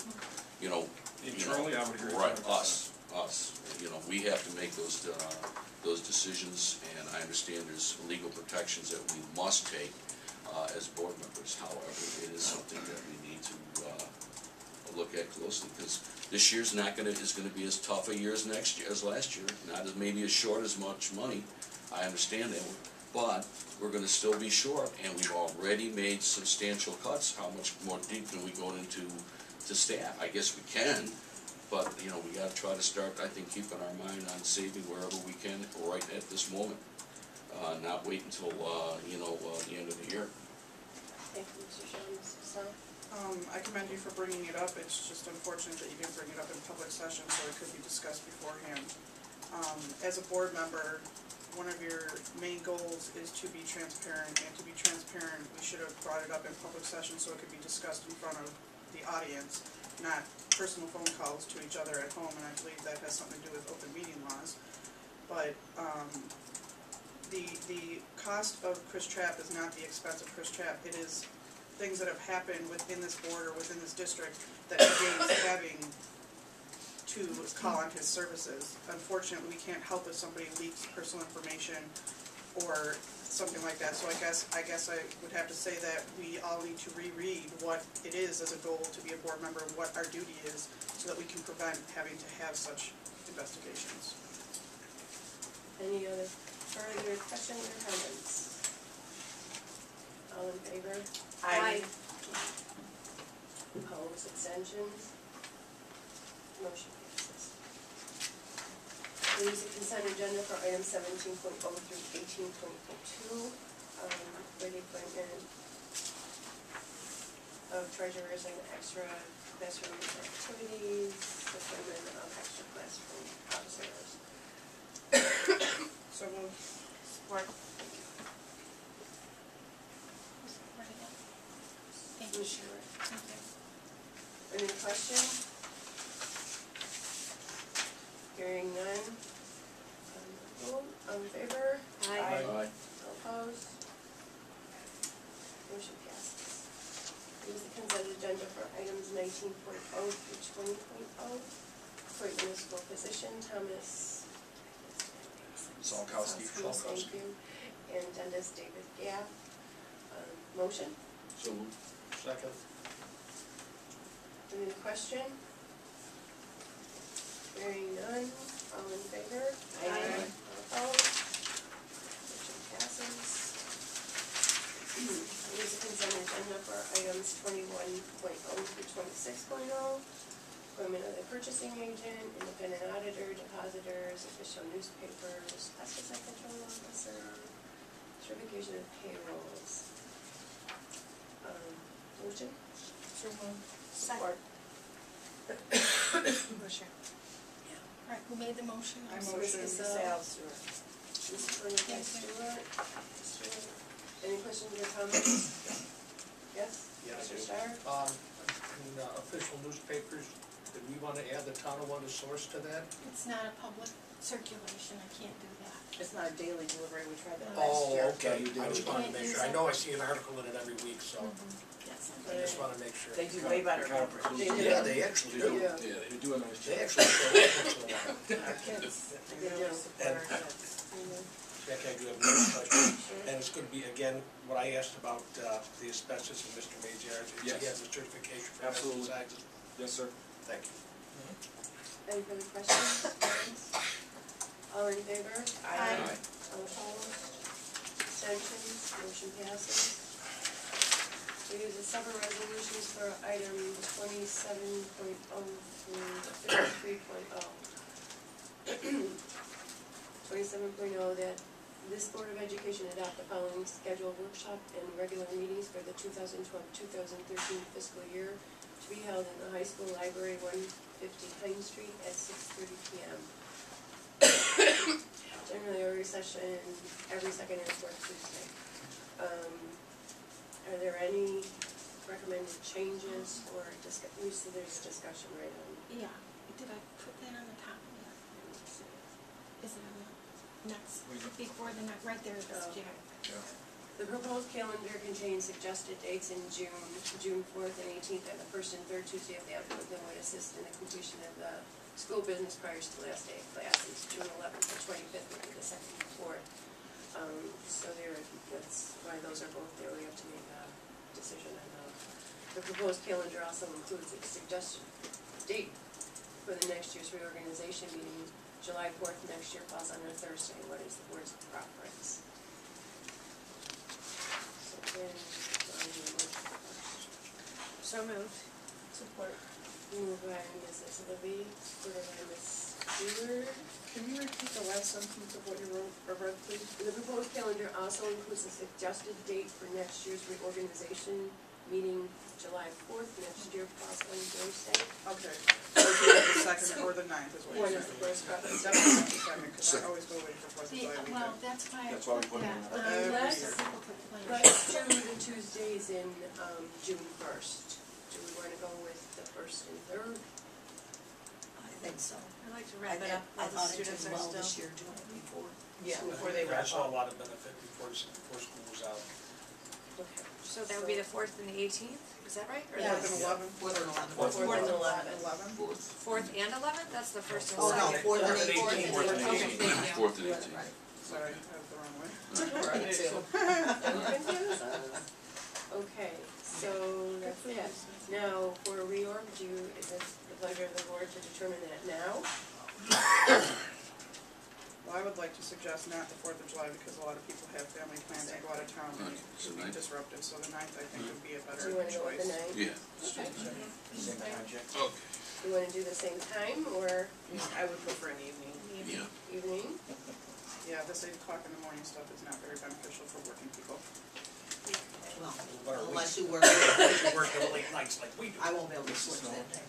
you know, Internally, I would agree. right, us, you know, we have to make those decisions, and I understand there's legal protections that we must take as board members. However, it is something that we need to look at closely, because this year's is going to be as tough a year as next year, as last year. Not as maybe as short as much money. I understand that, but we're going to still be short, and we've already made substantial cuts. How much more deep can we go into staff? I guess we can, but you know, we got to try to start, I think, keeping our mind on saving wherever we can right at this moment. Not wait until you know, the end of the year. Thank you, Mr. Shaw. Mrs. Song? I commend you for bringing it up. It's just unfortunate that you didn't bring it up in public session, so it could be discussed beforehand. As a board member, one of your main goals is to be transparent, and to be transparent, we should have brought it up in public session so it could be discussed in front of the audience, not personal phone calls to each other at home, and I believe that has something to do with open meeting laws. But the cost of Chris Trapp is not the expense of Chris Trapp. It is things that have happened within this board or within this district that negates having to call on his services. Unfortunately, we can't help if somebody leaks personal information or something like that. So I guess I would have to say that we all need to reread what it is as a goal to be a board member, and what our duty is, so that we can prevent having to have such investigations. Any other further questions or comments? All in favor? Aye. Opposed, abstentions? Motion passes. We use the consent agenda for items 17.0 through 18.2, for the appointment of treasurers and extra classroom activities, appointment of extra classroom officers. So we'll Support. Thank you. Sure. Thank you. Any questions? Hearing none. All in favor? Aye. All opposed? Motion passes. Use the consent agenda for items 19.0 through 20.0. For municipal position, Thomas. Solkowski. Thank you. and dentist David Gaff. Motion? So moved. Second. Any question? Hearing none, all in favor? Aye. All opposed? Motion passes. Here's a consent agenda for items 21.0 through 26.0. Appointment of the purchasing agent, independent auditor, depositors, official newspapers, pesticide control officer, certification of payrolls. Motion? Support. Motion. Right, who made the motion? I Ms. motion. Cassell. Stewart. Mrs. Bernadette Stewart. Any questions or comments? Yes? Yes. Mr. Starr? In official newspapers, did we want to add the town of Wanda source to that? It's not a public circulation, I can't do that. It's not a daily delivery, we tried that last Oh, year. okay, You did I just it. wanted to make sure, I know I see an article in it every week, so Yes. I just want to make sure. They do way better. Yeah, they actually do. Yeah, they do a nice They job. actually show up once in a while. Our kids, they really support our kids. Jack, I do have another question, and it's going to be, again, what I asked about the asbestos and Mr. Maziarz. Yes. He has a certification for Absolutely. pesticides. Yes, sir. Thank you. Any further questions? All in favor? Aye. All opposed? Abstentions? Motion passes. We use the several resolutions for item 27.0 through 53.0. 27.0 that this Board of Education adopt the following scheduled workshop and regular meetings for the 2012-2013 fiscal year to be held in the high school library, 150 Pine Street at 6:30 p.m. Generally, a recession every second and fourth Tuesday. Are there any recommended changes or we see there's discussion right on? Yeah, did I put that on the top of that? Is it on the next, before the next, right there, it is, Jack. The proposed calendar contains suggested dates in June 4th and 18th, and the first and third Tuesday of the month, and would assist in the completion of the school business prior to the last day of classes. June 11th and 25th would be the second and fourth. So that's why those are both there. We have to make a decision on those. The proposed calendar also includes a suggested date for the next year's reorganization meeting. July 4th next year falls on a Thursday. What is the board's preference? So moved. Support. Moved by Mrs. Levy, supported by Ms. Stewart. Can you repeat the last sentence of what you wrote, or read, please? The proposed calendar also includes a suggested date for next year's reorganization meeting, July 4th, next year, falls on Thursday. Okay, so do you have the second or the ninth is what One you're is the saying? first preference. Definitely not the second, because I always go waiting for Fourth of See, July well, weekend. that's why I That's why we put put it that, in. Okay, let's- so people could plan. Let's do the Tuesdays in June 1st. Do we want to go with the first and third? I think so. I like to I wrap it up I while the thought it students did are well this still. year doing it before. Yeah, before I they wrap saw a up. lot of benefit before school was out. Okay. So that would be the 4th and the 18th, is that right? Or Fourth the and 11th? Fourth and 11th. Fourth and 11th. 11th? 4th and 11th? That's the first and Oh, no, second. fourth and Fourth and 18th. Fourth and Okay, 18th. thank you. Fourth and 18th. Right. Sorry, I have the wrong way. Me too. Don't confuse us. Okay, so that's it. Now, for reorg, is it the pleasure of the board to determine that now? Well, I would like to suggest not the Fourth of July, because a lot of people have family plans and go out of town, and it So could be ninth? disrupted, so the ninth, I think, would be a Do better you want to go with the choice. 9th? Yeah. Okay. Same project. Okay. Do you want to do the same time or I would prefer an evening. Yeah. evening? Yeah, this 8 o'clock in the morning stuff is not very beneficial for working people. Well, What are we- unless you work, You work till late nights like we do. I won't be able to switch that day.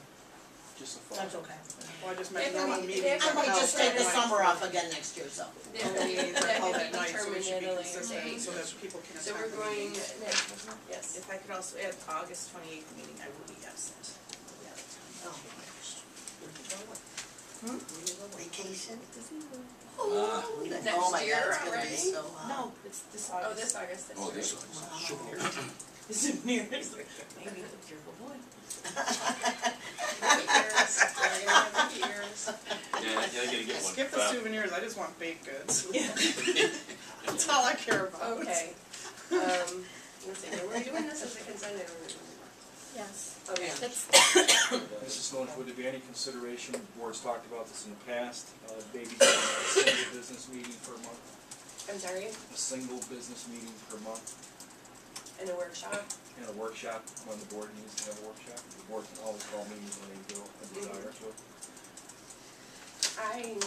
Just a thought. That's okay. Well, I just meant If normal we- meetings. if I might we- just take the summer off again next year, so. That Normal can be meetings are held at determined night, so we should be at a later consistent, date. so that people can So we're attend the going, meetings. yes. If I could also add August 28th meeting, I will be absent. Oh. Vacation? Ooh, Next next my year God, it's gonna be already? so hot. No, it's this Oh, August. this August, that's Oh, right. this one. Wow. Souvenirs. Maybe a careful boy. Years, we're gonna have years. Yeah, I gotta get one. Skip the souvenirs, I just want baked goods. Yeah. That's all I care about. Okay, let's see, we're doing this as a consent item. Yes. Okay. That's, Mrs. Lynch, would there be any consideration, the board's talked about this in the past, maybe doing a single business meeting per month? I'm sorry, A single business meeting per month in a workshop? and a workshop when the board needs to have a workshop? The board can always call meetings when they feel a desire to. I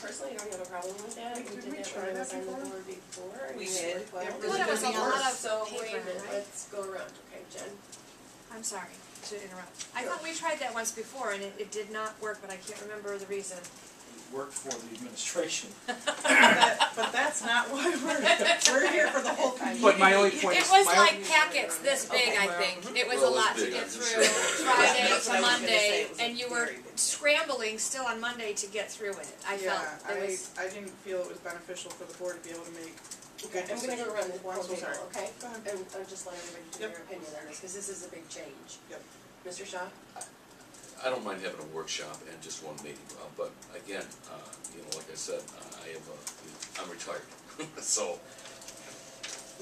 personally don't have a problem with that. Did We we did that try when I was that on the before? board before. We and did. it worked It well. really That was a lot of So wait a paper, minute, right? let's go around, okay, Jen? I'm sorry to interrupt. I thought we tried that once before and it did not work, but I can't remember the reason. It worked for the administration. But that's not why we're here for the whole community. But my only point It is, was my like packets this big, I think. It was a Well, lot it's to big, get I'm just through saying. Friday That's what to I was gonna say, Monday, it was a and you were very big- scrambling still on Monday to get through it. I felt Yeah, it was. I didn't feel it was beneficial for the board to be able to make Okay, I'm gonna go around the Well, I'm so table, sorry. okay? Go ahead. And I'll just let everybody do Yep. their opinion on this, because this is a big change. Yep. Mr. Shaw? I don't mind having a workshop and just one meeting, but again, you know, like I said, I'm retired, so.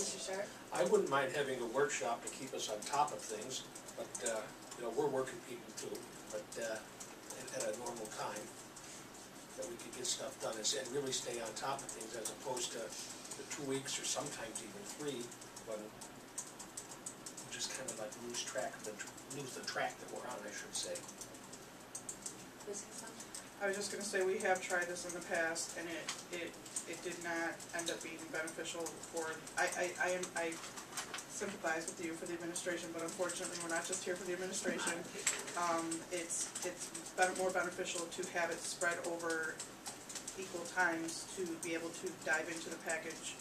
Mr. Sharp? I wouldn't mind having a workshop to keep us on top of things, but, you know, we're working people too, but, at a normal time, that we could get stuff done and really stay on top of things as opposed to the 2 weeks or sometimes even 3, when we just kind of like lose the track that we're on, I should say. Ms. Hassan? I was just gonna say, we have tried this in the past, and it did not end up being beneficial for, I sympathize with you for the administration, but unfortunately, we're not just here for the administration. It's more beneficial to have it spread over equal times to be able to dive into the package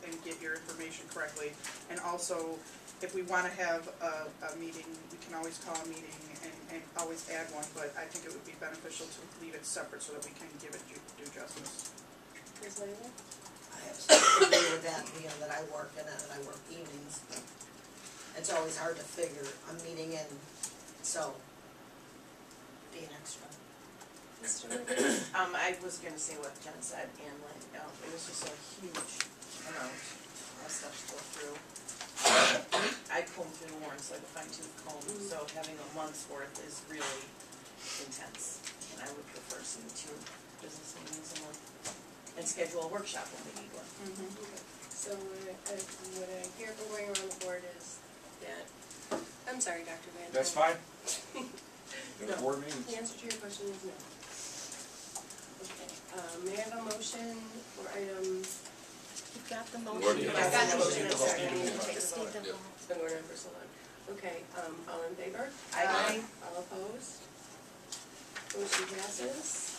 and get your information correctly. And also, if we wanna have a meeting, we can always call a meeting and always add one, but I think it would be beneficial to leave it separate so that we can give it due justice. Ms. Langer? I absolutely agree with that, being that I work in it and I work evenings. It's always hard to figure a meeting in, so being extra. Mr. Rivers? I was gonna say what Jen said, and like, it was just a huge amount of stuff to go through. I combed through the warrants like a fine-tooth comb, so having a month's worth is really intense. And I would prefer some 2 business meetings a month, and schedule a workshop when we need one. So what I hear from going around the board is that, I'm sorry, Dr. Van. That's fine. No. The board meetings. The answer to your question is no. Okay, may I have a motion for item, you've got the Lord, motion. yeah. I got the Motion. motion, I'm sorry, I need to take Just the need vote. the Yep. vote. It's been going on for so long. Okay, all in favor? Aye. All opposed? Motion passes.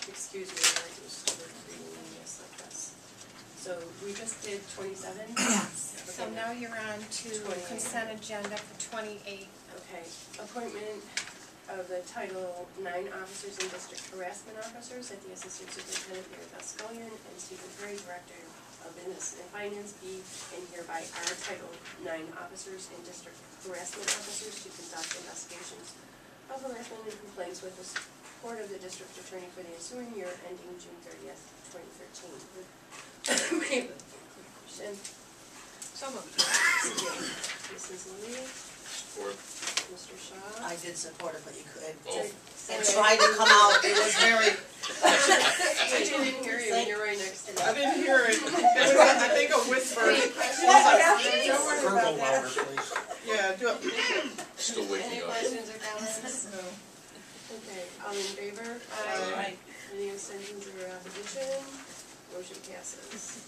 Excuse me, I just started reading this like this. So we just did 27? Yes, so Okay. now you're on to 28. consent agenda for 28. Okay, appointment of the Title IX officers and district harassment officers, that the Assistant Superintendent Mary Beth Scullion and Stephen Perry, Director of Business and Finance, be and hereby are Title IX officers and district harassment officers to conduct investigations of harassment and complaints with the support of the district attorney for the ensuing year ending June 30th, 2013. May I have a question? So moved. Mrs. Lee, Or, Mr. Shaw? I did support it, but you could, oh, it tried to come out, it was very, I didn't hear you, you're right next to me. I didn't hear it, it was, I think, a whisper. Any questions? Don't worry about Verbal that. louder, please. Yeah, do it. still waking Any up. questions or comments? No. Okay, all in favor? Aye. Any abstentions or opposition? Motion passes.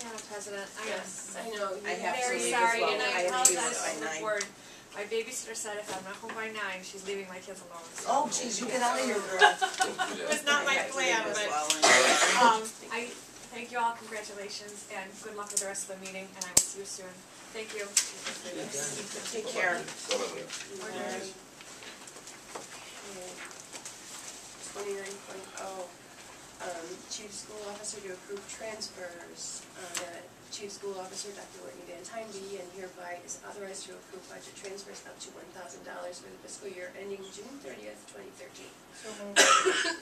Madam President, Yes, I know. I have to very leave as sorry, well. and I I have to leave apologize by to the 9. board. My babysitter said if I'm not home by 9, she's leaving my kids alone. So oh geez, you get out of here, girl. Don't do it that. was not my I have to plan, leave as but well. I thank you all, congratulations, and good luck with the rest of the meeting, and I will see you soon. Thank you. Take care. Bye-bye. 29.0, Chief School Officer to approve transfers. Chief School Officer Dr. Whitney Van Tyneby and hereby is authorized to approve budget transfers up to $1,000 for the fiscal year ending June 30th, 2013. So moved.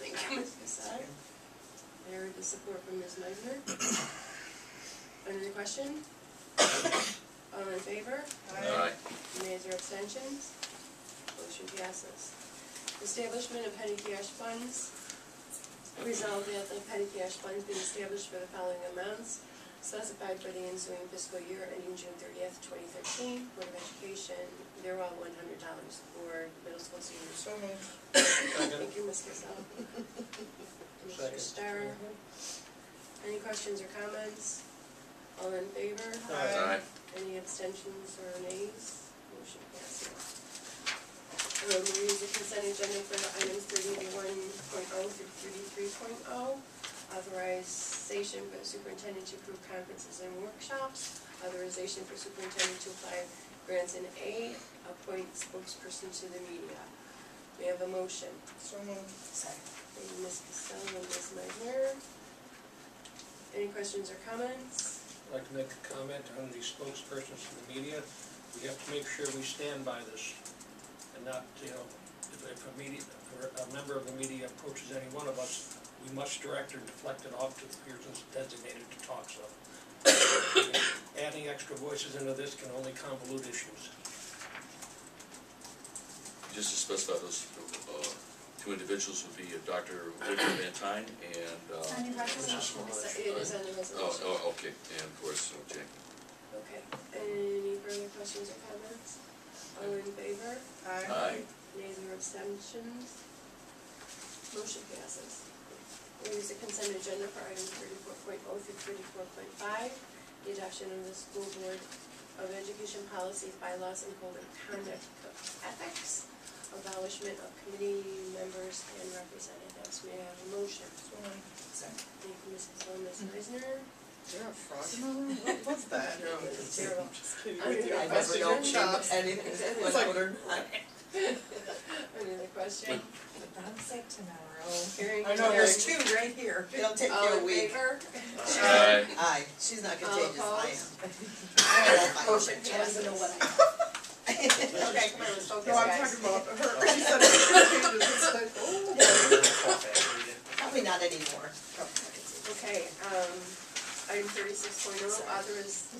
Thank you, Ms. Casal. I heard the support from Ms. Meisner. Under the question? All in favor? Aye. Nays or abstentions? Motion passes. Establishment of petty cash funds. Resolved that the petty cash funds be established for the following amounts specified for the ensuing fiscal year ending June 30th, 2013. Board of Education, they're all $100 for middle school seniors. So moved. Thank you, Ms. Casal. Mr. Second. Starr. Any questions or comments? All in favor? Aye. Any abstentions or nays? Motion passes. We use the consent agenda for the items 31.0 through 33.0. Authorization for the superintendent to approve conferences and workshops. Authorization for superintendent to apply grants in A. Appoint spokesperson to the media. We have a motion. So moved. Second. Thank you, Ms. Cassell and Ms. Meisner. Any questions or comments? I'd like to make a comment on the spokespersons to the media. We have to make sure we stand by this and not, if a media, or a member of the media approaches any one of us, we must direct or deflect it off to the persons designated to talk, so. Adding extra voices into this can only convolute issues. Just to specify, those two individuals would be Dr. Whitney Van Tyne and, On your resolution. It is on the resolution. okay, and of course, Jane. Okay. Any further questions or comments? All in favor? Aye. Nays or abstentions? Motion passes. We use the consent agenda for items 34.0 through 34.5. The adoption of the School Board of Education policies, bylaws, and code of conduct ethics. Abolishment of committee members and representatives. May I have a motion? Second. Thank you, Mrs. Sloan, Ms. Meisner. Is there a frog in the room? What's that? It's terrible. Just kidding. Under the I never question? know anything that was like- out or not. Under the question? Mom's sick tomorrow. Hearing I know, none. There's two right here. It'll take All you a in week. favor? Aye. Aye, she's not contagious, I am. Motion passes. Okay, come on, let's focus, No, I'm guys. talking about her. She said it's contagious. It's like, oh. Probably not anymore. Okay, item 36.0,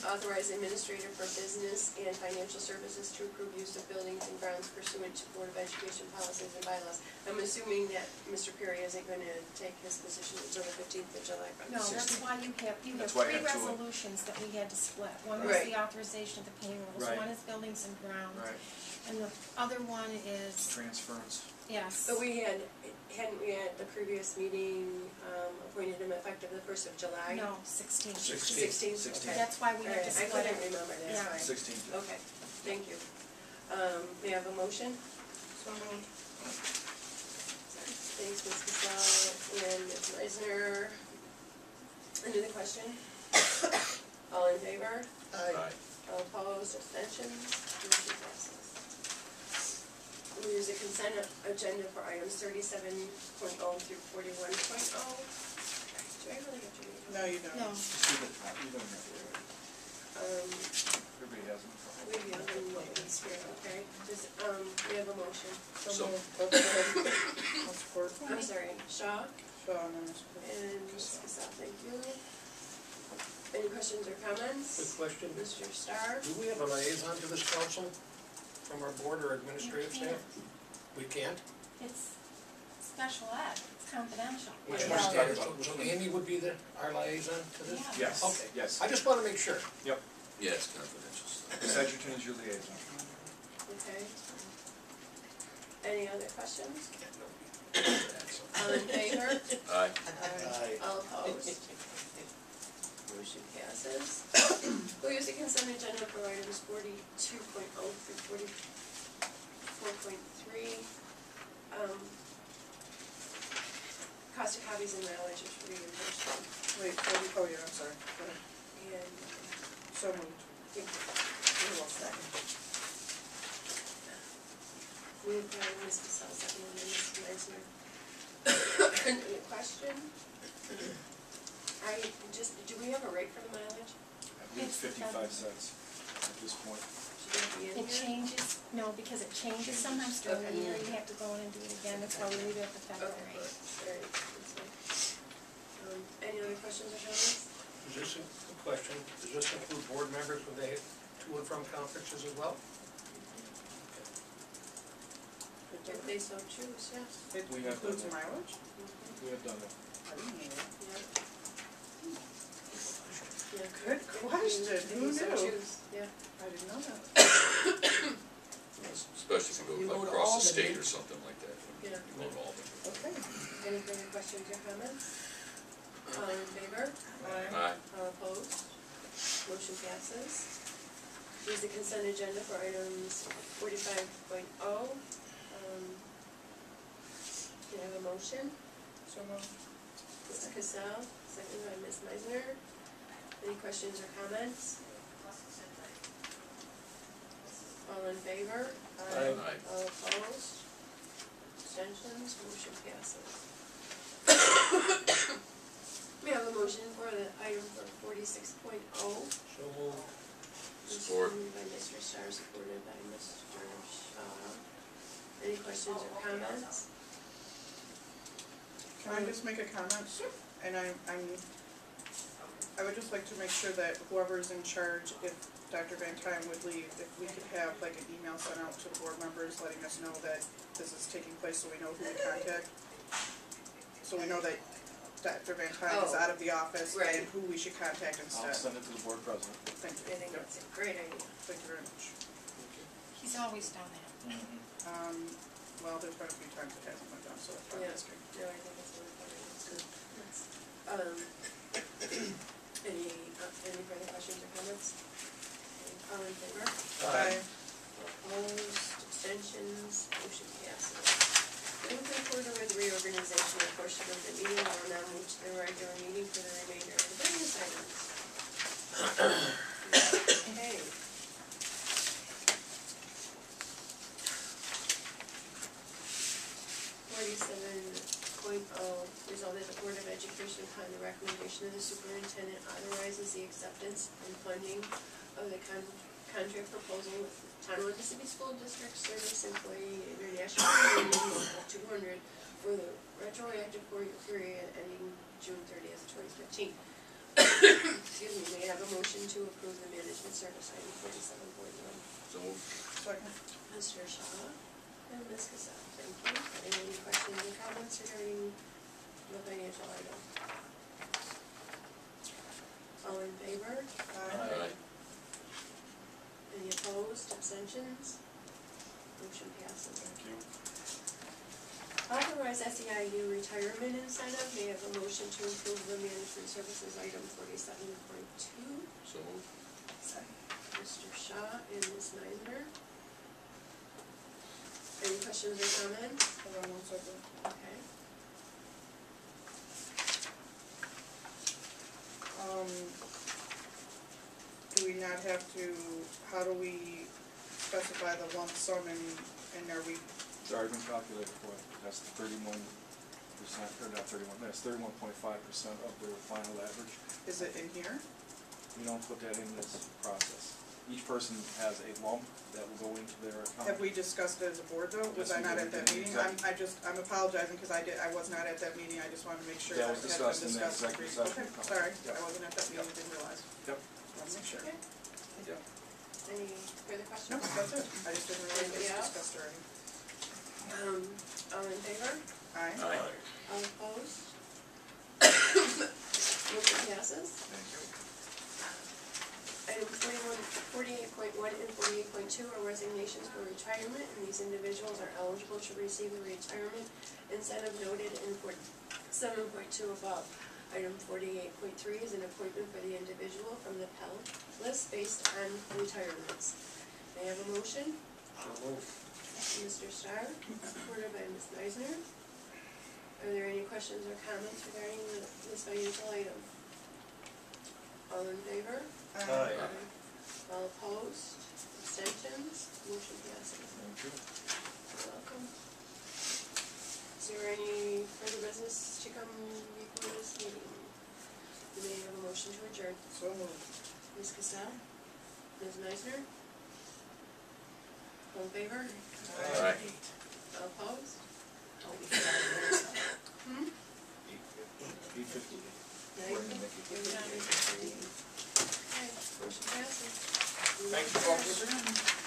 authorize administrator for business and financial services to approve use of buildings and grounds pursuant to Board of Education policies and bylaws. I'm assuming that Mr. Perry isn't going to take his position until the 15th of July. No, that's why you have That's why I three have two. resolutions that we had to split. One was Right. the authorization of the payrolls, Right. one is buildings and grounds, Right. and the other one is, Transference. yes. But hadn't we at the previous meeting appointed him effective the 1st of July? No, 16. 16th? 16th. Okay. That's why we All had right, to I split couldn't it. remember, that's Yeah. fine. 16th. Okay, thank you. May I have a motion? So moved. Thanks, Ms. Cassell and Ms. Meisner. Under the question? All in favor? Aye. All opposed, abstentions? Motion passes. We use a consent agenda for items 37.0 through 41.0. Do I really have to read them? No, you don't. No. You don't have to do it. Everybody has them. We have them, it's here, okay? Just, we have a motion. So- moved. I'll support. I'm sorry, Shaw So, and then Ms. Casal. and Ms. Cassell, thank you. Any questions or comments? Good question. Mr. Starr? Do we have a liaison to this council from our board or administrative staff? We can't? It's special ed, it's confidential. Which Yeah. one started? So Amy would be our liaison to this? Yeah. Yes. Okay. Yes. I just want to make sure. Yeah, it's confidential stuff. Ms. Edgerton is your liaison. Okay. Any other questions? All in favor? Aye. Aye. All opposed? Motion passes. We'll use the consent agenda for items 42.0 through 44.3. Cost of copies and mileage is reimbursement. Wait, oh yeah, I'm sorry. Go ahead. And, So moved. thank you. You're all second. Moved by Ms. Cassell, second by Ms. Meisner. Any question? Do we have a rate for the mileage? I believe it's 55 cents at this point. Should that be in It here? changes, no, because it changes sometimes during the year, you have to go in and do it again, that's why we leave it at the federal Okay, rate. alright, that's fine. Any other questions or comments? Is this a good question? Does this include board members when they to and from conferences as well? If they so choose, yes. It We have includes done that. mileage? We have done that. I didn't know that. Yeah. Good question, If who they so knew? choose, yeah. I didn't know that. Especially if you You go go to across the Albany. state or something like that. Yeah. You go to Albany. Okay. Any further questions or comments? All in favor? Aye. All opposed? Motion passes. Here's the consent agenda for items 45.0. Can I have a motion? So moved. Ms. Cassell, second by Ms. Meisner. Any questions or comments? All in favor? Aye. Aye. All opposed? Abstentions? Motion passes. We have a motion for the item for 46.0. So moved. Support. Moved by Mr. Starr, supported by Mr. Shaw. Any questions or comments? Can I just make a comment? Sure. And I would just like to make sure that whoever's in charge, if Dr. Van Tine would leave, if we could have like an email sent out to the board members letting us know that this is taking place so we know who to contact. So we know that Dr. Van Tine is out of the office Right. and who we should contact I'll instead. send it to the board president. Thank you. I think Yep. that's a great idea. Thank you very much. He's always done that. Well, there's been a few times it hasn't been done, so that's why I'm Yeah. asking. No, I think it's really funny. It's good. Any further questions or comments? All in favor? Aye. Opposed, abstentions, motion passes. Moving forward with the reorganizational portion of the meeting, I will now move to the regular meeting for the remainder of the business items. Okay. 47.0, resolved that the Board of Education, upon the recommendation of the superintendent, authorizes the acceptance and funding of the contract proposal with Tonawanda Mississippi School District Service Employee International Union of 200 for the retroactive 4-year period ending June 30th, 2015. Excuse me, may I have a motion to approve the management service item 47.1? So moved. Second. Mr. Shaw and Ms. Cassell, thank you. Any questions or comments regarding the financial item? All in favor? Aye. Any opposed, abstentions? Motion passes. Thank you. Authorize SEIU retirement incentive, may I have a motion to approve the management services item 47.2? So moved. Mr. Shaw and Ms. Meisner. Any questions or comments? Hold on one second. Okay. Do we not have to, how do we specify the lump sum and are we, It's already been calculated for it. That's the 31%, or not 31, that's 31.5% of their final average. is it in here? We don't put that in this process. Each person has a lump that will go into their account. Have we discussed it as a board though? Was Yes, I we not did. at that meeting? I'm apologizing because I was not at that meeting. I just wanted to make sure That that was it had been discussed in that discussed. executive session. Okay, sorry, Yep. I wasn't at that meeting, I didn't realize. Yep. Wanted to make sure. Okay. Yep. Any further No, questions? that's it. I just didn't realize it Anybody was else? discussed already. All in favor? Aye. Aye. All opposed? Motion passes. Thank you. Item 48.1 and 48.2 are resignations for retirement, and these individuals are eligible to receive the retirement incentive noted in 7.2 above. Item 48.3 is an appointment for the individual from the Pell list based on retirements. May I have a motion? So moved. Mr. Starr, supported by Ms. Meisner. Are there any questions or comments regarding this financial item? All in favor? Aye. All opposed? Abstentions? Motion passes. Thank you. You're welcome. Is there any further business to come before this meeting? Do we have a motion to adjourn? So moved. Ms. Cassell? Ms. Meisner? All in favor? All right. All opposed? Oh, we forgot the minutes. Hmm? 8:50. Okay, motion passes. Thank you, folks.